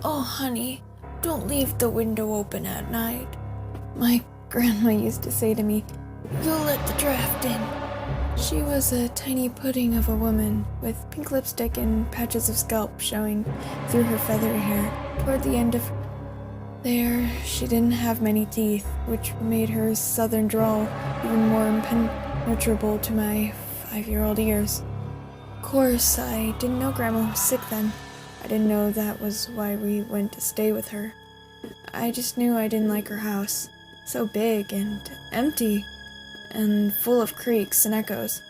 "Oh, honey, don't leave the window open at night," my grandma used to say to me. "You'll let the draft in." She was a tiny pudding of a woman, with pink lipstick and patches of scalp showing through her feathery hair. Toward the end of there, she didn't have many teeth, which made her southern drawl even more impenetrable to my 5-year-old ears. Of course, I didn't know Grandma was sick then. I didn't know that was why we went to stay with her. I just knew I didn't like her house. So big and empty, and full of creaks and echoes,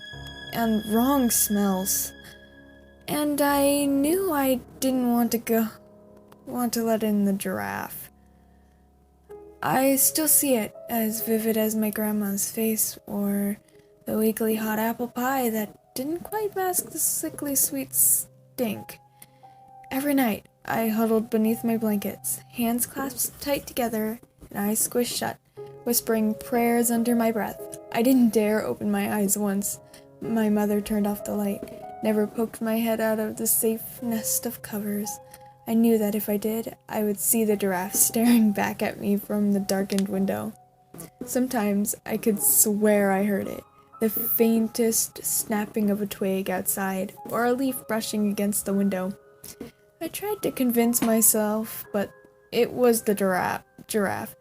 and wrong smells. And I knew I didn't want to let in the giraffe. I still see it as vivid as my grandma's face, or the weekly hot apple pie that didn't quite mask the sickly sweet stink. Every night, I huddled beneath my blankets, hands clasped tight together, and eyes squished shut, whispering prayers under my breath. I didn't dare open my eyes once. My mother turned off the light, never poked my head out of the safe nest of covers. I knew that if I did, I would see the giraffe staring back at me from the darkened window. Sometimes I could swear I heard it, the faintest snapping of a twig outside, or a leaf brushing against the window. I tried to convince myself, but it was the giraffe.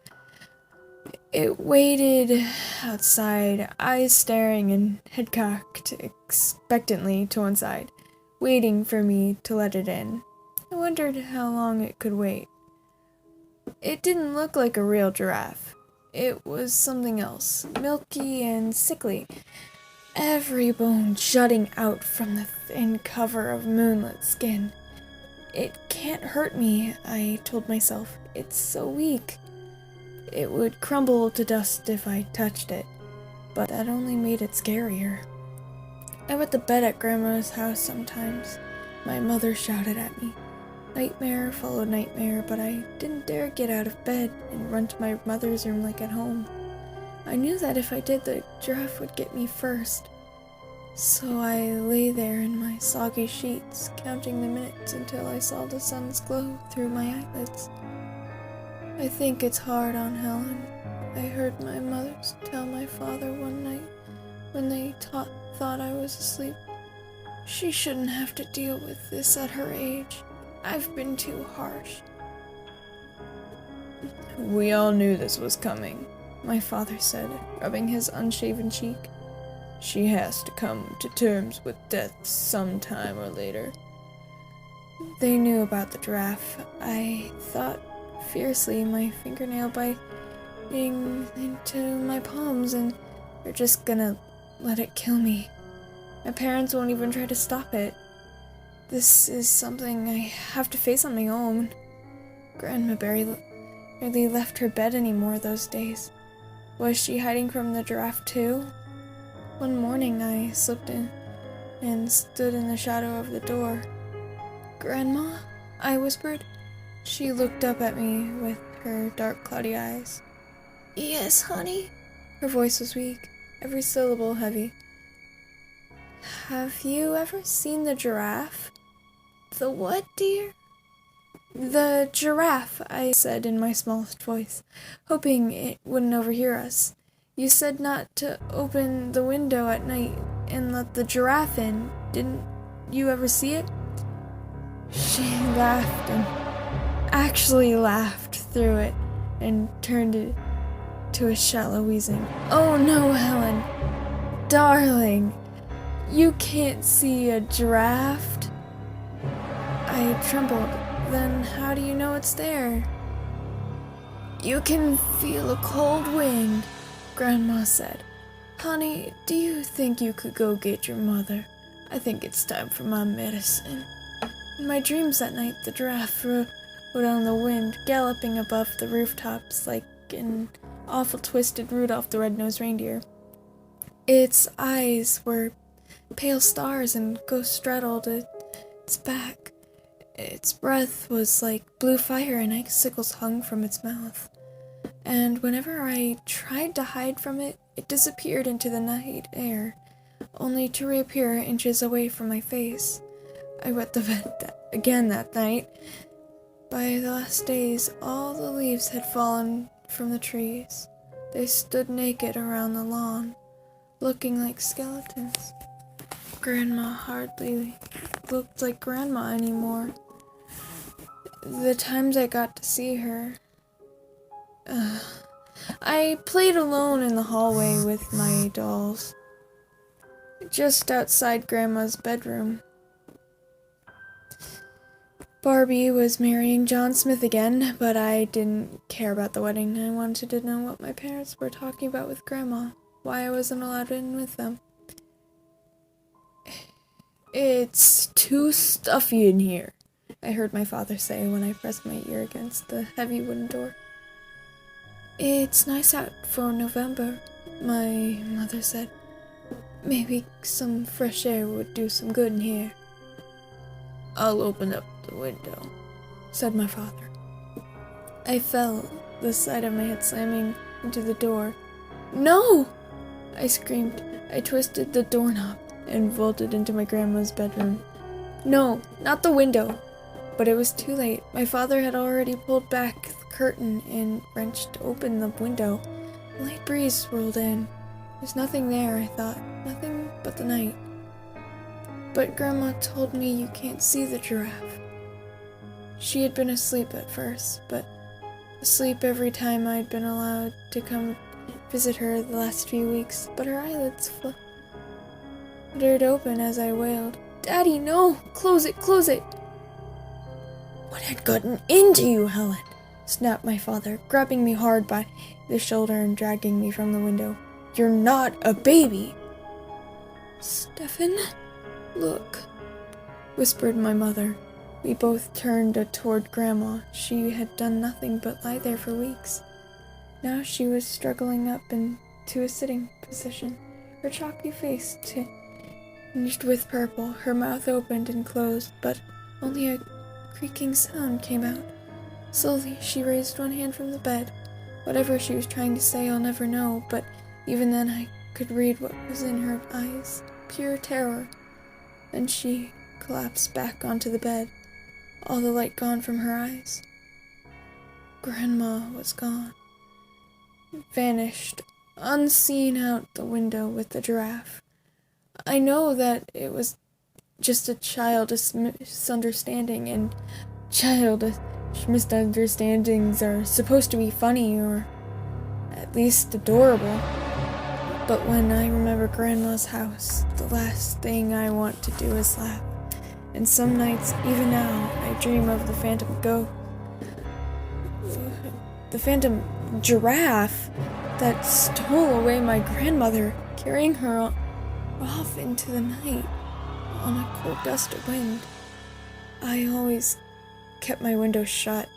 It waited outside, eyes staring and head cocked expectantly to one side, waiting for me to let it in. I wondered how long it could wait. It didn't look like a real giraffe. It was something else, milky and sickly, every bone jutting out from the thin cover of moonlit skin. It can't hurt me, I told myself. It's so weak. It would crumble to dust if I touched it, but that only made it scarier. I went to bed at Grandma's house sometimes. My mother shouted at me. Nightmare followed nightmare, but I didn't dare get out of bed and run to my mother's room like at home. I knew that if I did, the giraffe would get me first. So I lay there in my soggy sheets, counting the minutes until I saw the sun's glow through my eyelids. I think it's hard on Helen. I heard my mother tell my father one night when they thought I was asleep. She shouldn't have to deal with this at her age. I've been too harsh. "We all knew this was coming," my father said, rubbing his unshaven cheek. "She has to come to terms with death sometime or later." They knew about the giraffe. I thought fiercely, my fingernail biting into my palms, and they're just gonna let it kill me. My parents won't even try to stop it. This is something I have to face on my own. Grandma barely left her bed anymore those days. Was she hiding from the giraffe too? One morning I slipped in and stood in the shadow of the door. "Grandma?" I whispered. She looked up at me with her dark, cloudy eyes. "Yes, honey?" Her voice was weak, every syllable heavy. "Have you ever seen the giraffe?" "The what, dear?" "The giraffe," I said in my smallest voice, hoping it wouldn't overhear us. "You said not to open the window at night and let the giraffe in. Didn't you ever see it?" She laughed, and actually laughed through it, and turned it to a shallow wheezing. "Oh no, Helen. Darling, you can't see a giraffe." I trembled. "Then how do you know it's there?" "You can feel a cold wind," Grandma said. "Honey, do you think you could go get your mother? I think it's time for my medicine." In my dreams that night, the giraffe rode on the wind, galloping above the rooftops like an awful twisted Rudolph the Red-Nosed Reindeer. Its eyes were pale stars and ghost-straddled its back. Its breath was like blue fire, and icicles hung from its mouth. And whenever I tried to hide from it, it disappeared into the night air, only to reappear inches away from my face. I wet the bed again that night. By By the last days, all the leaves had fallen from the trees. They stood naked around the lawn, looking like skeletons. Grandma hardly looked like Grandma anymore. The times I got to see her, I played alone in the hallway with my dolls, just outside Grandma's bedroom. Barbie was marrying John Smith again, but I didn't care about the wedding. I wanted to know what my parents were talking about with Grandma, why I wasn't allowed in with them. "It's too stuffy in here," I heard my father say when I pressed my ear against the heavy wooden door. "It's nice out for November," my mother said. "Maybe some fresh air would do some good in here." "I'll open up the window," said my father. I felt the side of my head slamming into the door. "No!" I screamed. I twisted the doorknob and vaulted into my grandma's bedroom. No, not the window. But it was too late. My father had already pulled back the curtain and wrenched open the window. A light breeze rolled in. There's nothing there, I thought. Nothing but the night. But Grandma told me you can't see the giraffe. She had been asleep at first, but asleep every time I'd been allowed to come visit her the last few weeks, but her eyelids fluttered open as I wailed, "Daddy, no! Close it, close it!" "What had gotten into you, Helen?" snapped my father, grabbing me hard by the shoulder and dragging me from the window. "You're not a baby!" "Stefan, look," whispered my mother. We both turned toward Grandma. She had done nothing but lie there for weeks. Now she was struggling up into a sitting position, her chalky face tinged with purple. Her mouth opened and closed, but only a creaking sound came out. Slowly, she raised one hand from the bed. Whatever she was trying to say, I'll never know, but even then I could read what was in her eyes. Pure terror. Then she collapsed back onto the bed, all the light gone from her eyes. Grandma was gone. Vanished, unseen out the window with the giraffe. I know that it was just a childish misunderstanding, and childish misunderstandings are supposed to be funny or at least adorable. But when I remember Grandma's house, the last thing I want to do is laugh. And some nights, even now, I dream of the phantom the phantom giraffe that stole away my grandmother, carrying her off into the night on a cold gust of wind. I always kept my window shut,